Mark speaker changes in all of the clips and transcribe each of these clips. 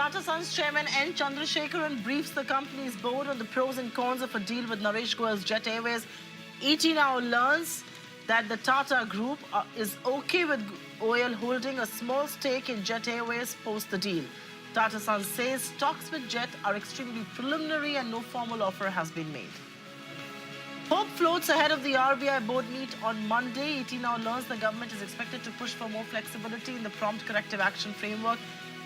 Speaker 1: Tata Sons chairman N. Chandrasekaran briefs the company's board on the pros and cons of a deal with Naresh Goyal's Jet Airways. ET now learns that the Tata Group is okay with Goyal holding a small stake in Jet Airways post the deal. Tata Sons says talks with Jet are extremely preliminary and no formal offer has been made. Hope floats ahead of the RBI board meet on Monday. ET now learns the government is expected to push for more flexibility in the prompt corrective action framework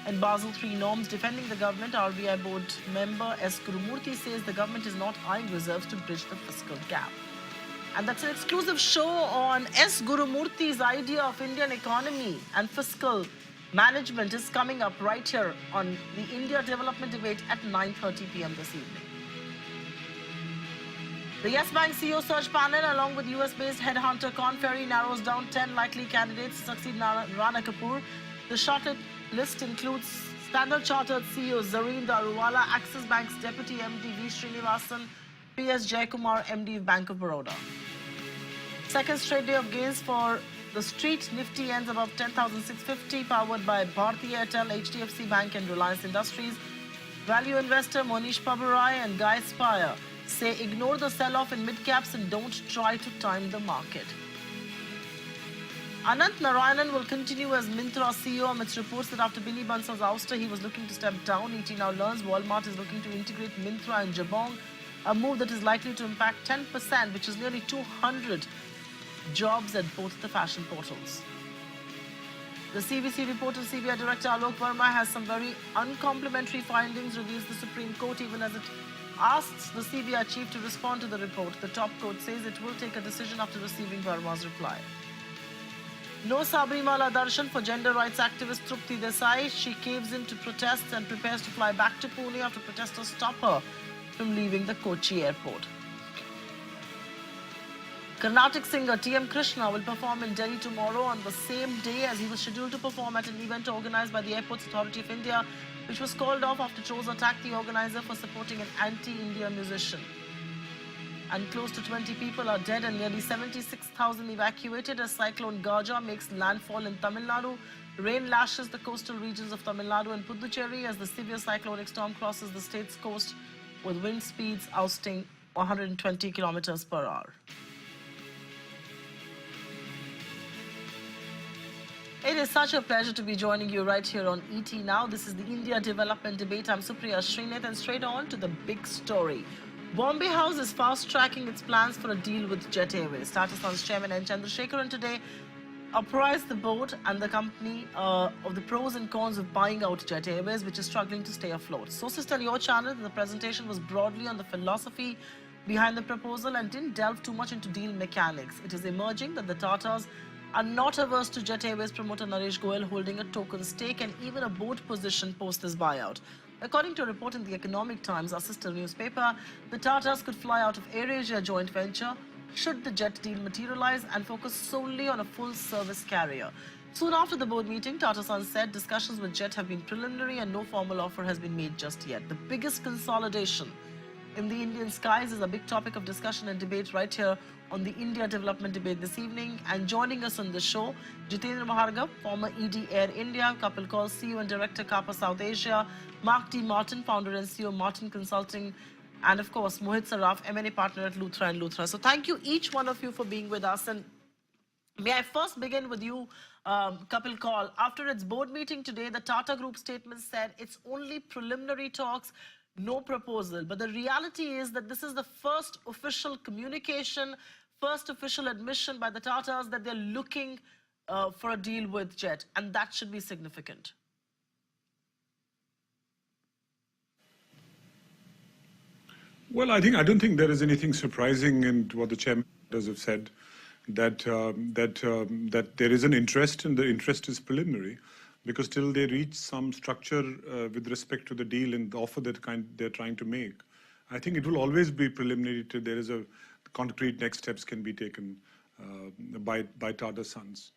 Speaker 1: and Basel III norms. Defending the government, RBI board member S. Gurumurthy says the government is not eyeing reserves to bridge the fiscal gap. And that's an exclusive show on S. Gurumurthy's idea of Indian economy and fiscal management is coming up right here on the India Development Debate at 9:30 p.m. this evening. The Yes Bank CEO search panel, along with US-based headhunter Korn Ferry, narrows down 10 likely candidates to succeed Rana Kapoor. The shorted list includes Standard Chartered CEO Zareen Daruwala, Axis Bank's Deputy MD V. Srinivasan, PS Jaykumar, MD of Bank of Baroda. Second straight day of gains for the street. Nifty ends above 10,650, powered by Bharti Airtel, HDFC Bank and Reliance Industries. Value investor Monish Pabarai and Guy Spire say ignore the sell-off in mid-caps and don't try to time the market. Anant Narayanan will continue as Myntra CEO amidst reports that after Billy Bansal's ouster, he was looking to step down. ET now learns Walmart is looking to integrate Myntra and Jabong, a move that is likely to impact 10%, which is nearly 200 jobs at both the fashion portals. The CBC reported CBI Director Alok Verma has some very uncomplimentary findings, reveals the Supreme Court, even as it asks the CBI chief to respond to the report. The top court says it will take a decision after receiving Verma's reply. No Sabrimala Darshan for gender rights activist Trupti Desai. She caves in to protests and prepares to fly back to Pune after protesters stop her from leaving the Kochi airport. Carnatic singer T.M. Krishna will perform in Delhi tomorrow on the same day as he was scheduled to perform at an event organized by the Airports Authority of India, which was called off after trolls attacked the organizer for supporting an anti-India musician. And close to 20 people are dead and nearly 76,000 evacuated as cyclone Gaja makes landfall in Tamil Nadu. Rain lashes the coastal regions of Tamil Nadu and Puducherry as the severe cyclonic storm crosses the state's coast with wind speeds ousting 120 kilometers per hour. It is such a pleasure to be joining you right here on ET Now. This is the India Development Debate. I'm Supriya Srinath and straight on to the big story. Bombay House is fast-tracking its plans for a deal with Jet Airways. Tata Sons chairman N. Chandrasekaran today apprised the board and the company of the pros and cons of buying out Jet Airways, which is struggling to stay afloat. Sources tell your channel that the presentation was broadly on the philosophy behind the proposal and didn't delve too much into deal mechanics. It is emerging that the Tatas are not averse to Jet Airways promoter Naresh Goyal holding a token stake and even a board position post this buyout. According to a report in the Economic Times, our sister newspaper, the Tatas could fly out of AirAsia joint venture should the Jet deal materialize and focus solely on a full-service carrier. Soon after the board meeting, Tata Sons said discussions with Jet have been preliminary and no formal offer has been made just yet. The biggest consolidation in the Indian skies is a big topic of discussion and debate right here on the India Development Debate this evening. And joining us on the show, Jitendra Mahargab, former ED Air India, Kapil Kaul, CEO and Director, Kappa South Asia, Mark D. Martin, founder and CEO, Martin Consulting, and of course, Mohit Saraf, M&A partner at Luthra & Luthra. So thank you, each one of you, for being with us. And may I first begin with you, Kapil Kaul. After its board meeting today, the Tata Group statement said it's only preliminary talks, no proposal. But the reality is that this is the first official communication, first official admission by the Tatas that they're looking for a deal with Jet, and that should be significant.
Speaker 2: Well, I don't think there is anything surprising in what the chairman have said, that there is an interest, and the interest is preliminary, because till they reach some structure with respect to the deal and the offer that they're trying to make, I think it will always be preliminary till there is a concrete next steps can be taken by Tata Sons.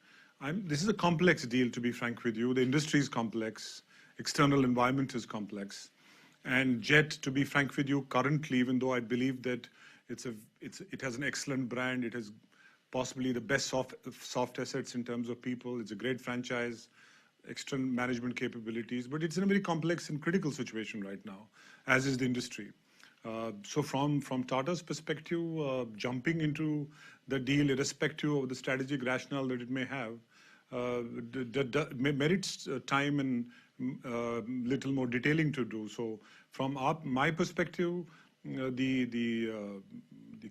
Speaker 2: This is a complex deal, to be frank with you. The industry is complex, external environment is complex. And Jet, to be frank with you, currently, even though I believe that it has an excellent brand, it has possibly the best soft assets in terms of people, it's a great franchise, external management capabilities, but it's in a very complex and critical situation right now, as is the industry. So from Tata's perspective, jumping into the deal, irrespective of the strategic rationale that it may have, merits time and little more detailing to do. So from my perspective, the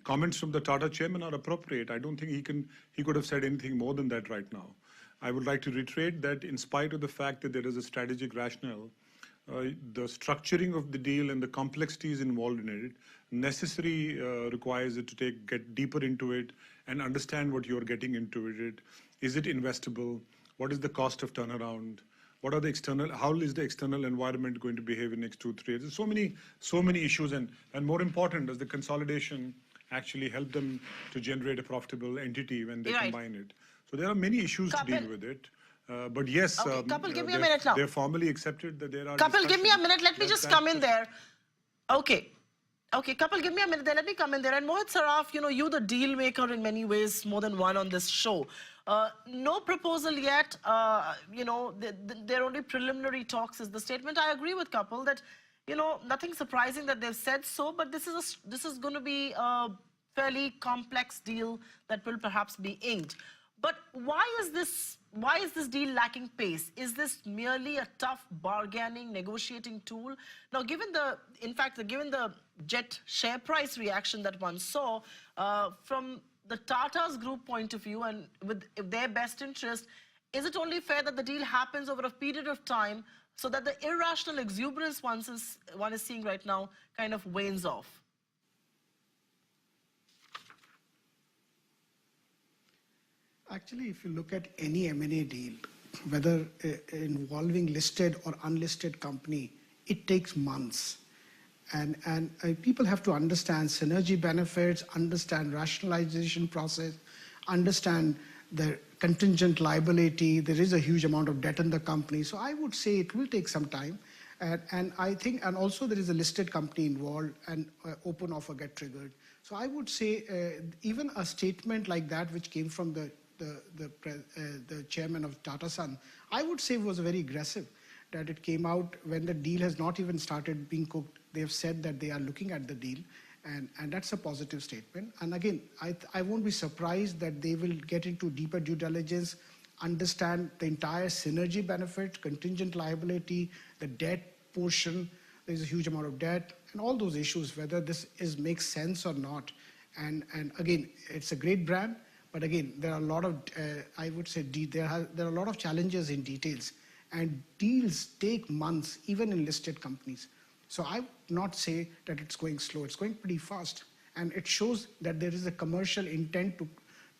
Speaker 2: comments from the Tata chairman are appropriate. I don't think he could have said anything more than that right now. I would like to reiterate that in spite of the fact that there is a strategic rationale, the structuring of the deal and the complexities involved in it necessarily requires it to get deeper into it and understand what you're getting into it. Is it investable? What is the cost of turnaround? What are the how is the external environment going to behave in the next 2-3 years? There's so many issues, and more important, does the consolidation actually help them to generate a profitable entity when they combine it? So there are many issues to deal with it. But yes,
Speaker 1: okay, Kapil, give me a minute now.
Speaker 2: They're formally accepted that there are
Speaker 1: Kapil, give me a minute. Let me just come in there. Okay. Okay, Kapil, give me a minute there. Let me come in there. And Mohit Saraf, you the deal maker in many ways, more than one on this show. No proposal yet. They're only preliminary talks is the statement. I agree with Kapil that, nothing surprising that they've said so, but this is going to be a fairly complex deal that will perhaps be inked. But why is this deal lacking pace? Is this merely a tough bargaining, negotiating tool? Now, given the jet share price reaction that one saw, from the Tata's group point of view and with their best interest, is it only fair that the deal happens over a period of time so that the irrational exuberance one is seeing right now kind of wanes off?
Speaker 3: Actually, if you look at any M&A deal, whether involving listed or unlisted company, it takes months. And people have to understand synergy benefits, understand rationalization process, understand the contingent liability. There is a huge amount of debt in the company. So I would say it will take some time. And I think, and also there is a listed company involved and open offer get triggered. So I would say even a statement like that, which came from the chairman of Tata Son, I would say was very aggressive, that it came out when the deal has not even started being cooked. They have said that they are looking at the deal, and that's a positive statement. And again, I won't be surprised that they will get into deeper due diligence, understand the entire synergy benefit, contingent liability, the debt portion. There's a huge amount of debt, and all those issues, whether this makes sense or not. And again, it's a great brand. But again, there are a lot of, I would say, there are a lot of challenges in details. And deals take months, even in listed companies. So I would not say that it's going slow. It's going pretty fast. And it shows that there is a commercial intent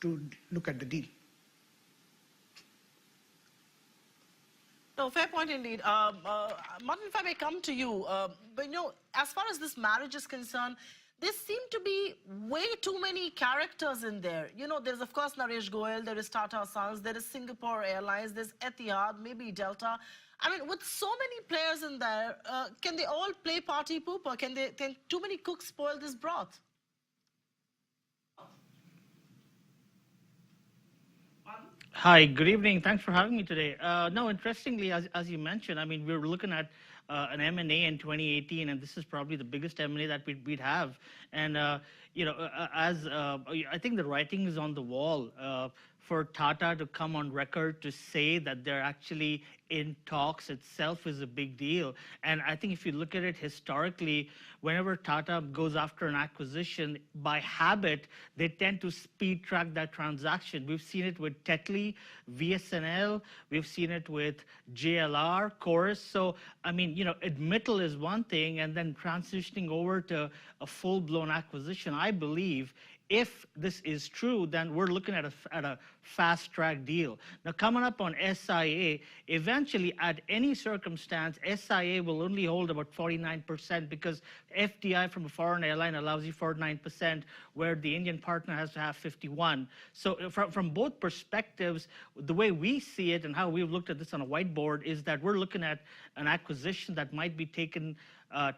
Speaker 3: to look at the deal.
Speaker 1: No, fair point indeed. Martin, if I may come to you, but as far as this marriage is concerned, there seem to be way too many characters in there. There's, of course, Naresh Goyal, there is Tata Sons, there is Singapore Airlines, there's Etihad, maybe Delta. I mean, with so many players in there, can they all play party pooper? Can too many cooks spoil this broth?
Speaker 4: Hi, good evening. Thanks for having me today. No, interestingly, as you mentioned, I mean, we're looking at an M&A in 2018, and this is probably the biggest M&A that we'd have. And, I think the writing is on the wall for Tata to come on record to say that they're actually in talks itself is a big deal. And I think if you look at it historically, whenever Tata goes after an acquisition, by habit, they tend to speed track that transaction. We've seen it with Tetley, VSNL, we've seen it with JLR, Chorus. So, I mean, admittal is one thing, and then transitioning over to a full-blown acquisition, I believe, if this is true, then we're looking at a fast-track deal. Now, coming up on SIA, eventually, at any circumstance, SIA will only hold about 49% because FDI from a foreign airline allows you 49%, where the Indian partner has to have 51%. So from both perspectives, the way we see it and how we've looked at this on a whiteboard is that we're looking at an acquisition that might be taken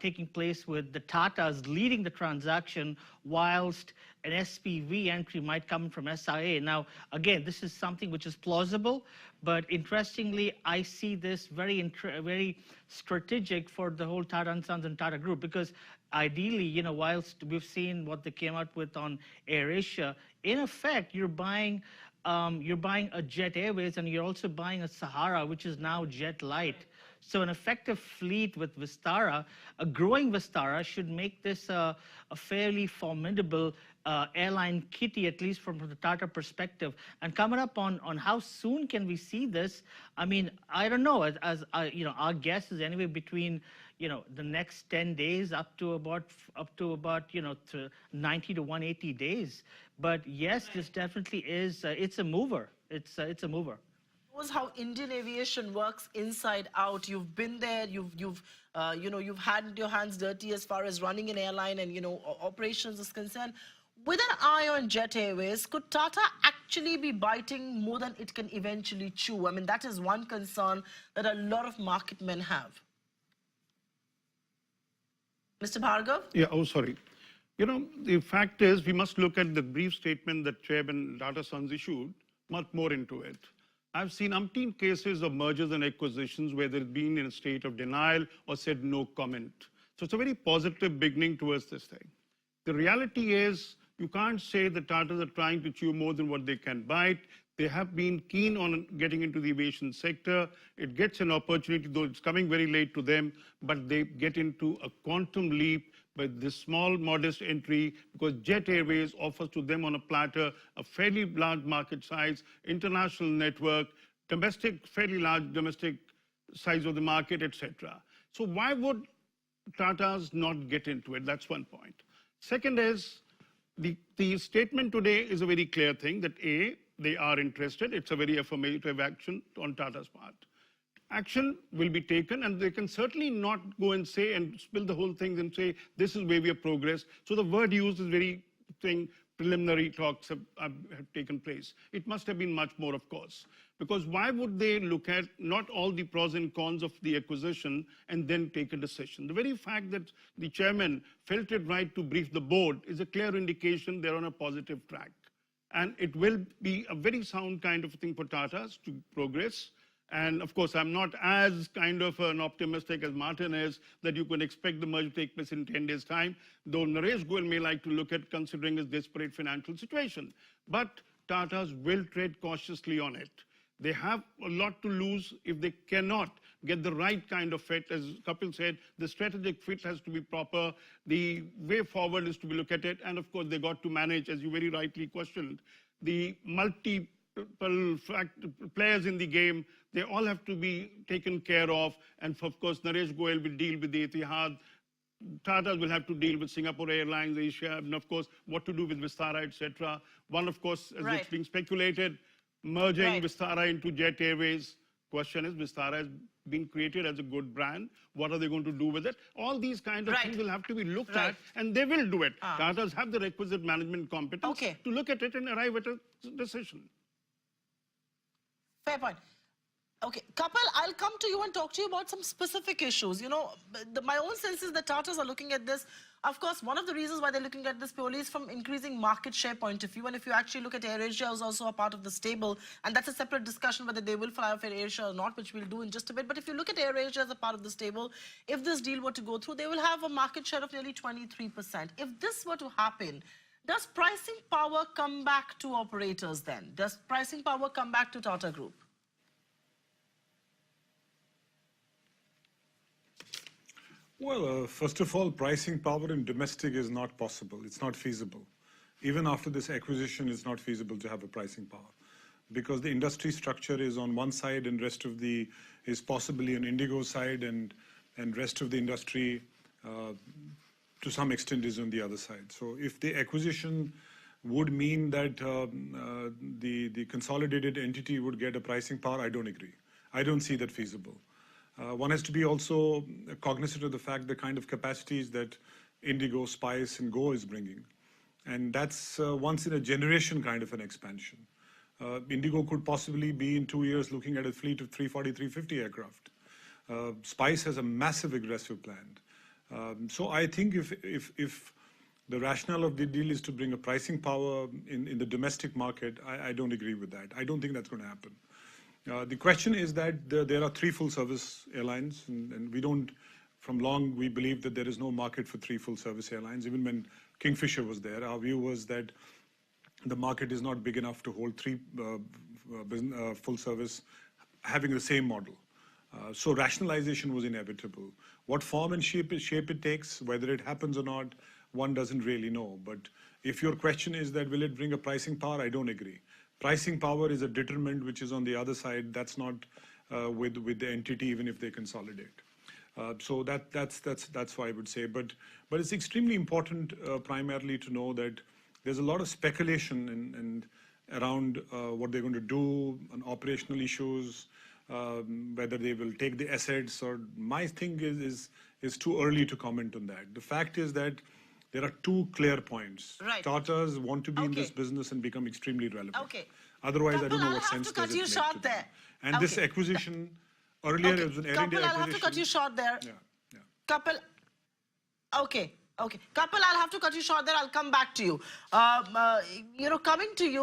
Speaker 4: taking place with the Tatas leading the transaction, whilst an SPV entry might come from SIA. Now, again, this is something which is plausible, but interestingly, I see this very strategic for the whole Tata & Sons and Tata Group, because ideally, whilst we've seen what they came out with on AirAsia, in effect, you're buying a Jet Airways, and you're also buying a Sahara, which is now Jet Light. So an effective fleet with Vistara, a growing Vistara, should make this a fairly formidable airline kitty, at least from the Tata perspective. And coming up on how soon can we see this? I mean, I don't know. As our guess is anywhere between the next 10 days up to about 90 to 180 days. But yes, this definitely is. It's a mover. It's a mover.
Speaker 1: Knows how Indian aviation works inside out. You've been there. You've had your hands dirty as far as running an airline and operations is concerned. With an eye on Jet Airways, could Tata actually be biting more than it can eventually chew? I mean, that is one concern that a lot of market men have. Mr. Bhargav?
Speaker 5: Yeah, oh, sorry. The fact is, we must look at the brief statement that Chairman Tata Sons issued, much more into it. I've seen umpteen cases of mergers and acquisitions where they've been in a state of denial or said no comment. So it's a very positive beginning towards this thing. The reality is, you can't say the Tatas are trying to chew more than what they can bite. They have been keen on getting into the aviation sector. It gets an opportunity, though it's coming very late to them, but they get into a quantum leap with this small, modest entry, because Jet Airways offers to them on a platter a fairly large market size, international network, fairly large domestic size of the market, etc. So why would Tatas not get into it? That's one point. Second is, the statement today is a very clear thing that A, they are interested. It's a very affirmative action on Tata's part. Action will be taken, and they can certainly not go and say and spill the whole thing and say, this is where we have progressed. So the word used is very preliminary talks have taken place. It must have been much more, of course. Because why would they look at not all the pros and cons of the acquisition and then take a decision? The very fact that the chairman felt it right to brief the board is a clear indication they're on a positive track. And it will be a very sound kind of thing for Tatas to progress. And of course, I'm not as kind of an optimistic as Martin is that you can expect the merger to take place in 10 days' time, though Naresh Goyal may like to look at considering his desperate financial situation. But Tatas will tread cautiously on it. They have a lot to lose if they cannot get the right kind of fit. As Kapil said, the strategic fit has to be proper. The way forward is to be looked at it. And of course, they got to manage, as you very rightly questioned, the multiple players in the game. They all have to be taken care of. And of course, Naresh Goyal will deal with the Etihad. Tata will have to deal with Singapore Airlines, Asia, and of course, what to do with Vistara, etc. One, of course, as it's being speculated, merging Vistara into Jet Airways. Question is, Vistara has been created as a good brand. What are they going to do with it? All these kind of things will have to be looked at, and they will do it. Tatas have the requisite management competence to look at it and arrive at a decision.
Speaker 1: Fair point. Okay, Kapil, I'll come to you and talk to you about some specific issues. My own sense is that Tatas are looking at this. Of course, one of the reasons why they're looking at this purely is from increasing market share point of view. And if you actually look at AirAsia is also a part of the stable, and that's a separate discussion whether they will fly off AirAsia or not, which we'll do in just a bit. But if you look at AirAsia as a part of the stable, if this deal were to go through, they will have a market share of nearly 23%. If this were to happen, does pricing power come back to operators then? Does pricing power come back to Tata Group?
Speaker 2: Well, first of all, pricing power in domestic is not possible. It's not feasible. Even after this acquisition, it's not feasible to have a pricing power because the industry structure is on one side and rest of is possibly an Indigo side and rest of the industry to some extent is on the other side. So if the acquisition would mean that the consolidated entity would get a pricing power, I don't agree. I don't see that feasible. One has to be also cognizant of the fact the kind of capacities that Indigo, Spice, and Go is bringing. And that's once in a generation kind of an expansion. Indigo could possibly be in 2 years looking at a fleet of 340, 350 aircraft. Spice has a massive aggressive plan. So I think if the rationale of the deal is to bring a pricing power in the domestic market, I don't agree with that. I don't think that's going to happen. The question is that there are three full-service airlines, and we don't, from long, we believe that there is no market for three full-service airlines. Even when Kingfisher was there, our view was that the market is not big enough to hold three full-service having the same model. So rationalization was inevitable. What form and shape it takes, whether it happens or not, one doesn't really know. But if your question is that will it bring a pricing power, I don't agree. Pricing power is a determinant which is on the other side. That's not with the entity, even if they consolidate. So that's why I would say. But it's extremely important, primarily, to know that there's a lot of speculation and around what they're going to do on operational issues, whether they will take the assets, or my thing is too early to comment on that. The fact is that there are two clear points.
Speaker 1: Right.
Speaker 2: Tatas want to be in this business and become extremely relevant.
Speaker 1: Okay.
Speaker 2: Otherwise, I
Speaker 1: Kapil,
Speaker 2: don't know
Speaker 1: I'll
Speaker 2: what
Speaker 1: have
Speaker 2: sense
Speaker 1: to cut
Speaker 2: does it
Speaker 1: you
Speaker 2: make
Speaker 1: short
Speaker 2: to them.
Speaker 1: there.
Speaker 2: And this acquisition, earlier it was an Air India
Speaker 1: Kapil, I'll have to cut you short there. Kapil, okay. Kapil, I'll have to cut you short there. I'll come back to you. Coming to you,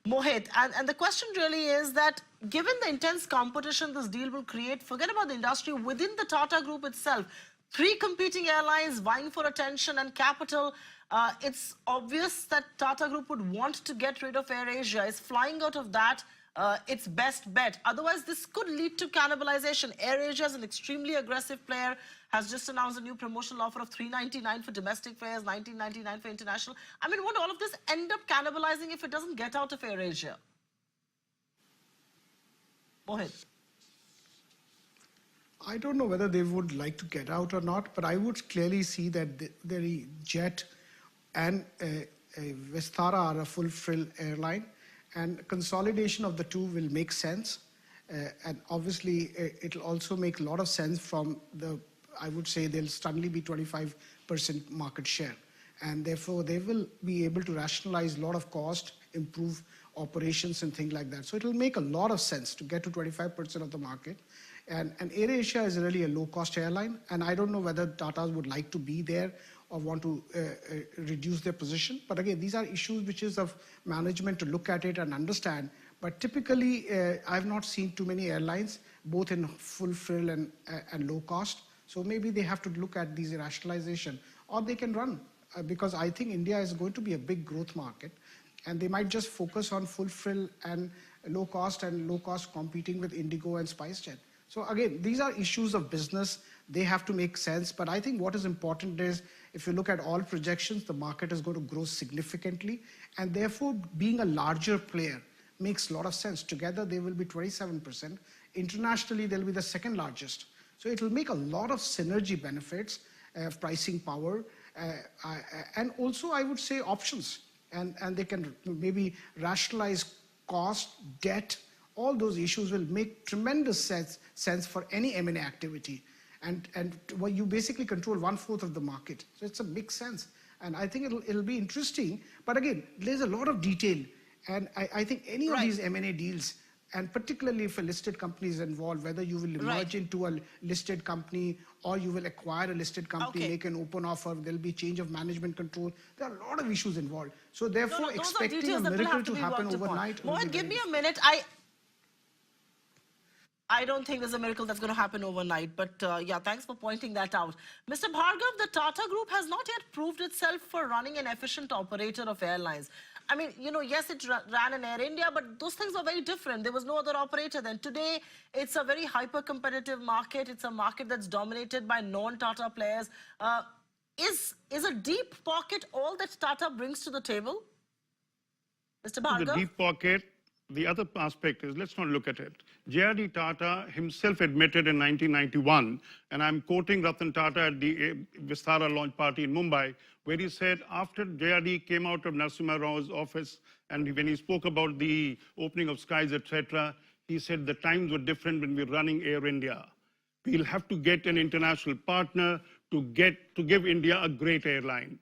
Speaker 1: Mohit, and the question really is that given the intense competition this deal will create, forget about the industry, within the Tata Group itself, three competing airlines vying for attention and capital, it's obvious that Tata Group would want to get rid of AirAsia. Is flying out of that its best bet? Otherwise, this could lead to cannibalization. AirAsia is an extremely aggressive player, has just announced a new promotional offer of $399 for domestic fares, $19.99 for international. I mean, won't all of this end up cannibalizing if it doesn't get out of AirAsia? Mohit.
Speaker 3: I don't know whether they would like to get out or not, but I would clearly see that the Jet and Vistara are a full-frill airline, and consolidation of the two will make sense. And obviously, it'll also make a lot of sense from I would say they'll suddenly be 25% market share. And therefore, they will be able to rationalize a lot of cost, improve operations and things like that. So it'll make a lot of sense to get to 25% of the market. And AirAsia is really a low-cost airline, and I don't know whether Tatas would like to be there or want to reduce their position. But again, these are issues which is of management to look at it and understand. But typically, I've not seen too many airlines, both in full frill and low cost. So maybe they have to look at these rationalization, or they can run, because I think India is going to be a big growth market, and they might just focus on full frill and low cost competing with Indigo and SpiceJet. So again, these are issues of business. They have to make sense. But I think what is important is, if you look at all projections, the market is going to grow significantly. And therefore, being a larger player makes a lot of sense. Together, they will be 27%. Internationally, they'll be the second largest. So it will make a lot of synergy benefits, pricing power, and also, I would say, options. And they can maybe rationalize cost, debt. All those issues will make tremendous sense for any M&A activity. And well, you basically control 1/4 of the market. So it's a big sense. And I think it'll be interesting. But again, there's a lot of detail. And I think any of these M&A deals, and particularly if a listed company is involved, whether you will merge into a listed company or you will acquire a listed company, make an open offer, there'll be change of management control. There are a lot of issues involved. So therefore, expecting a miracle to happen overnight.
Speaker 1: Mohit, give me a minute. I don't think there's a miracle that's going to happen overnight. But yeah, thanks for pointing that out. Mr. Bhargav, the Tata Group has not yet proved itself for running an efficient operator of airlines. I mean, yes, it ran an Air India, but those things were very different. There was no other operator then. Today, it's a very hyper-competitive market. It's a market that's dominated by non-Tata players. Is a deep pocket all that Tata brings to the table? Mr. Bhargav?
Speaker 5: The deep pocket, the other aspect is, let's not look at it. J.R.D. Tata himself admitted in 1991, and I'm quoting Ratan Tata at the Vistara launch party in Mumbai, where he said after J.R.D. came out of Narasimha Rao's office, and when he spoke about the opening of skies, etc., he said the times were different when we were running Air India. We'll have to get an international partner to give India a great airline.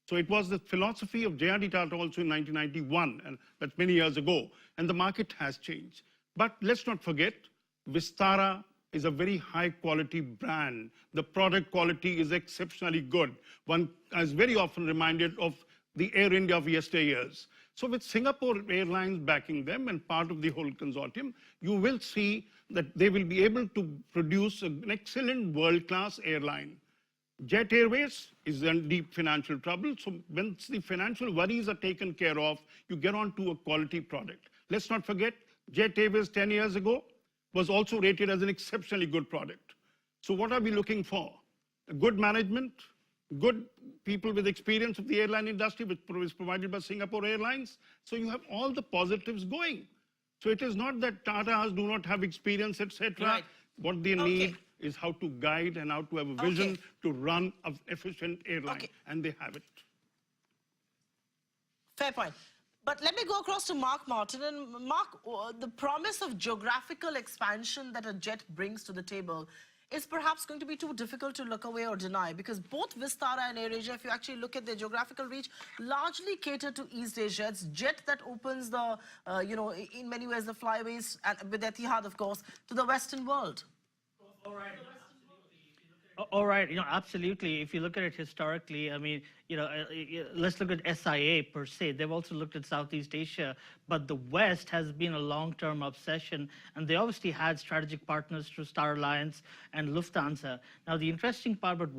Speaker 5: So it was the philosophy of J.R.D. Tata also in 1991, and that's many years ago. And the market has changed. But let's not forget, Vistara is a very high quality brand. The product quality is exceptionally good. One is very often reminded of the Air India of yesteryears. So with Singapore Airlines backing them and part of the whole consortium, you will see that they will be able to produce an excellent world-class airline. Jet Airways is in deep financial trouble. So once the financial worries are taken care of, you get on to a quality product. Let's not forget, Jet Airways 10 years ago was also rated as an exceptionally good product. So what are we looking for? Good management, good people with experience of the airline industry, which is provided by Singapore Airlines. So you have all the positives going. So it is not that Tatas do not have experience, etc.
Speaker 1: Right.
Speaker 5: What they need is how to guide and how to have a vision to run an efficient airline. And they have it.
Speaker 1: Fair point. But let me go across to Mark Martin. And Mark, the promise of geographical expansion that a jet brings to the table is perhaps going to be too difficult to look away or deny, because both Vistara and AirAsia, if you actually look at their geographical reach, largely cater to East Asia. It's jet that opens the, in many ways, the flyways, and with Etihad, of course, to the Western world.
Speaker 4: All right, absolutely. If you look at it historically, I mean, let's look at SIA per se. They've also looked at Southeast Asia, but the West has been a long-term obsession, and they obviously had strategic partners through Star Alliance and Lufthansa. Now, the interesting part about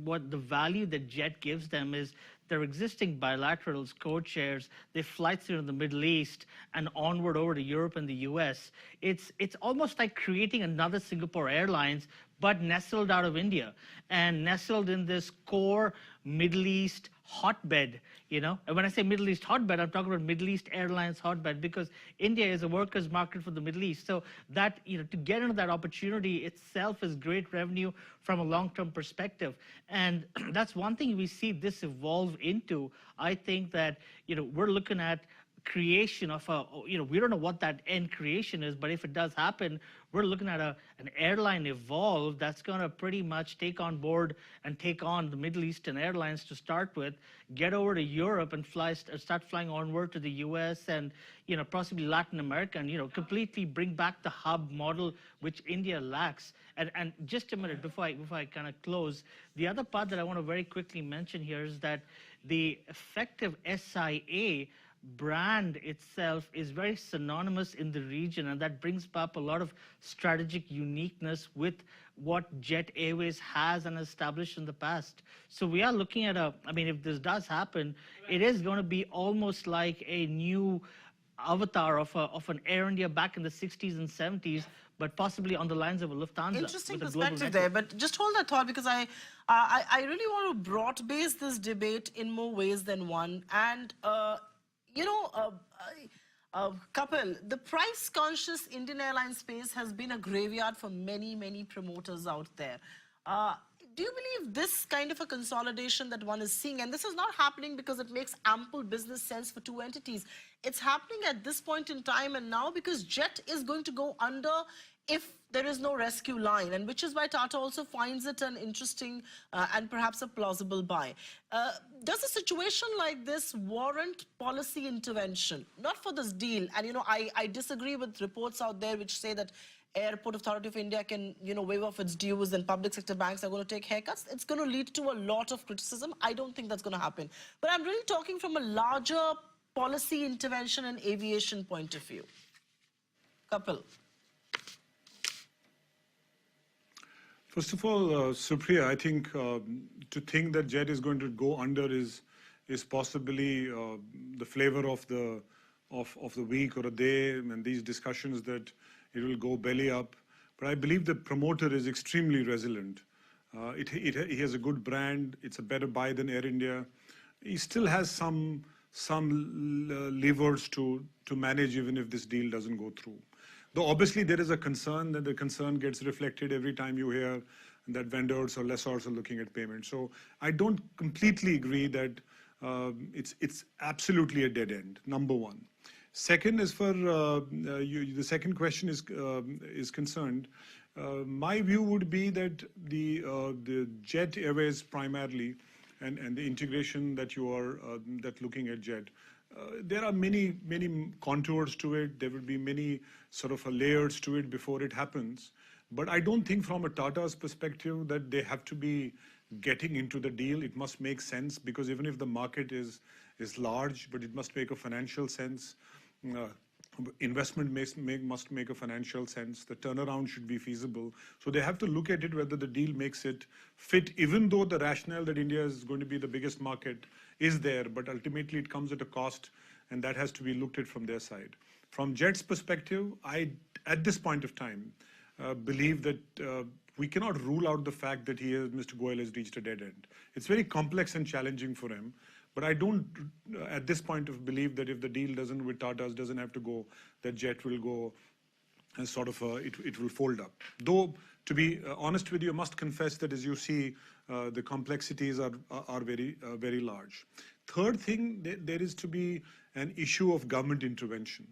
Speaker 4: what the value that Jet gives them is their existing bilaterals, code shares, they fly through the Middle East and onward over to Europe and the US. It's almost like creating another Singapore Airlines, but nestled out of India and nestled in this core Middle East hotbed, And when I say Middle East hotbed, I'm talking about Middle East Airlines hotbed, because India is a workers' market for the Middle East. So that, to get into that opportunity itself is great revenue from a long-term perspective. And that's one thing we see this evolve into. I think that, we're looking at creation of we don't know what that end creation is, but if it does happen, we're looking at an airline evolve that's going to pretty much take on board and take on the Middle Eastern airlines to start with, get over to Europe and start flying onward to the US and possibly Latin America, and completely bring back the hub model which India lacks. And just a minute before I kind of close, the other part that I want to very quickly mention here is that the effective SIA brand itself is very synonymous in the region, and that brings up a lot of strategic uniqueness with what Jet Airways has and established in the past. So we are looking at if this does happen, it is going to be almost like a new avatar of an Air India back in the 60s and 70s, but possibly on the lines of a Lufthansa.
Speaker 1: Interesting perspective there, but just hold that thought, because I really want to broad base this debate in more ways than one. And Kapil, the price-conscious Indian airline space has been a graveyard for many, many promoters out there. Do you believe this kind of a consolidation that one is seeing, and this is not happening because it makes ample business sense for two entities, it's happening at this point in time and now because Jet is going to go under if there is no rescue line, and which is why Tata also finds it an interesting and perhaps a plausible buy. Does a situation like this warrant policy intervention? Not for this deal, and I disagree with reports out there which say that Airport Authority of India can, waive off its dues and public sector banks are going to take haircuts. It's going to lead to a lot of criticism. I don't think that's going to happen. But I'm really talking from a larger policy intervention and aviation point of view. Kapil.
Speaker 2: First of all, Supriya, I think to think that Jet is going to go under is possibly the flavor of the week or a day, and these discussions that it will go belly up. But I believe the promoter is extremely resilient. He has a good brand. It's a better buy than Air India. He still has some levers to manage even if this deal doesn't go through. Though obviously there is a concern, that the concern gets reflected every time you hear that vendors or lessors are looking at payment. So I don't completely agree that it's absolutely a dead end, number one. Second, as for the second question is concerned, my view would be that the Jet Airways primarily and the integration that you are looking at Jet, there are many contours to it. There will be many sort of layers to it before it happens. But I don't think from a Tata's perspective that they have to be getting into the deal. It must make sense, because even if the market is large, but it must make a financial sense. Investment must make a financial sense. The turnaround should be feasible. So they have to look at it whether the deal makes it fit, even though the rationale that India is going to be the biggest market is there, but ultimately it comes at a cost, and that has to be looked at from their side. From Jet's perspective, I, at this point of time, believe that we cannot rule out the fact that Mr. Goyal has reached a dead end. It's very complex and challenging for him. But I don't, at this point, believe that if the deal with Tata's doesn't have to go, that Jet will go and sort of, it will fold up. Though, to be honest with you, I must confess that as you see, the complexities are very large. Third thing, there is to be an issue of government intervention.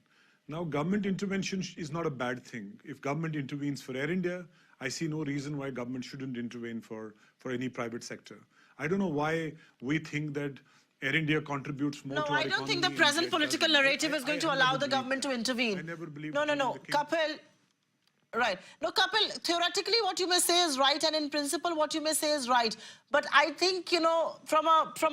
Speaker 2: Now, government intervention is not a bad thing. If government intervenes for Air India, I see no reason why government shouldn't intervene for any private sector. I don't know why we think that Air India contributes more to our economy.
Speaker 1: No, I don't think the present political narrative is going to allow the government to intervene.
Speaker 2: I never believed
Speaker 1: No, Kapil. Right. No, Kapil, theoretically what you may say is right, and in principle what you may say is right. But I think, you know, from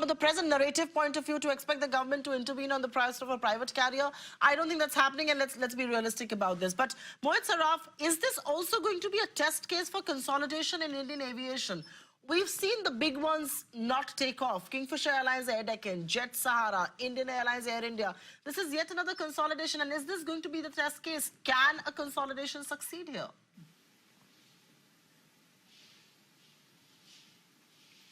Speaker 1: the present narrative point of view, to expect the government to intervene on the price of a private carrier, I don't think that's happening, and let's be realistic about this. But Mohit Saraf, is this also going to be a test case for consolidation in Indian aviation? We've seen the big ones not take off. Kingfisher Airlines, Air Deccan, Jet Sahara, Indian Airlines, Air India. This is yet another consolidation. And is this going to be the test case? Can a consolidation succeed here?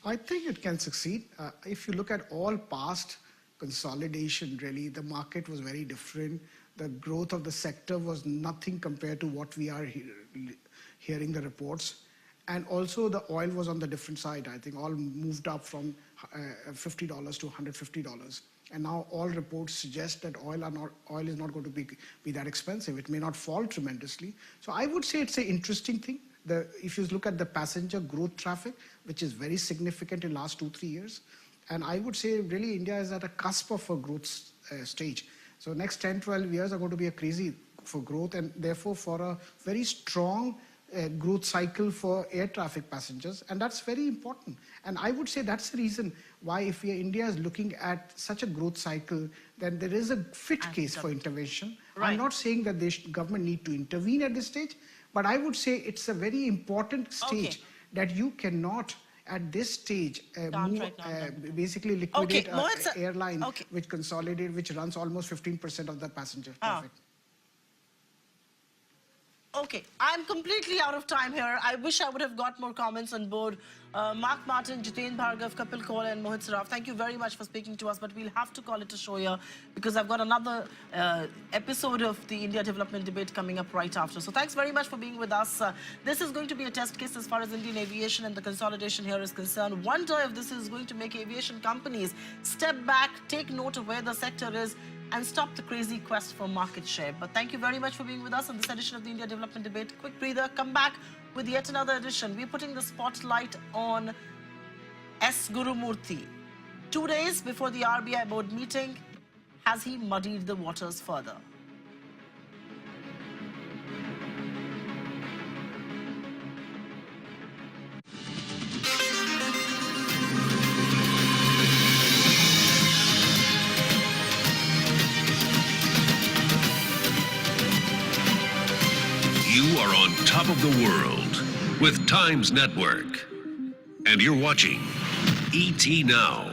Speaker 3: I think it can succeed. If you look at all past consolidation, really, the market was very different. The growth of the sector was nothing compared to what we are hearing the reports. And also the oil was on the different side. I think oil moved up from $50 to $150. And now all reports suggest that oil is not going to be that expensive. It may not fall tremendously. So I would say it's an interesting thing. If you look at the passenger growth traffic, which is very significant in the last 2-3 years, and I would say really India is at a cusp of a growth stage. So next 10-12 years are going to be a crazy for growth, and therefore for a very strong growth cycle for air traffic passengers, and that's very important. And I would say that's the reason why if India is looking at such a growth cycle, then there is a fit case for intervention. Right. I'm not saying that the government need to intervene at this stage, but I would say it's a very important stage that you cannot at this stage basically liquidate an airline which which runs almost 15% of the passenger traffic.
Speaker 1: Okay, I'm completely out of time here. I wish I would have got more comments on board. Mark Martin, Jiten Bhargav, Kapil Kola and Mohit Saraf, thank you very much for speaking to us, but we'll have to call it a show here because I've got another episode of the India Development Debate coming up right after. So thanks very much for being with us. This is going to be a test case as far as Indian aviation and the consolidation here is concerned. Wonder if this is going to make aviation companies step back, take note of where the sector is, and stop the crazy quest for market share. But thank you very much for being with us on this edition of the India Development Debate. Quick breather, come back with yet another edition. We're putting the spotlight on S. Gurumurthy. 2 days before the RBI board meeting, has he muddied the waters further?
Speaker 6: You are on top of the world with Times Network. And you're watching ET Now.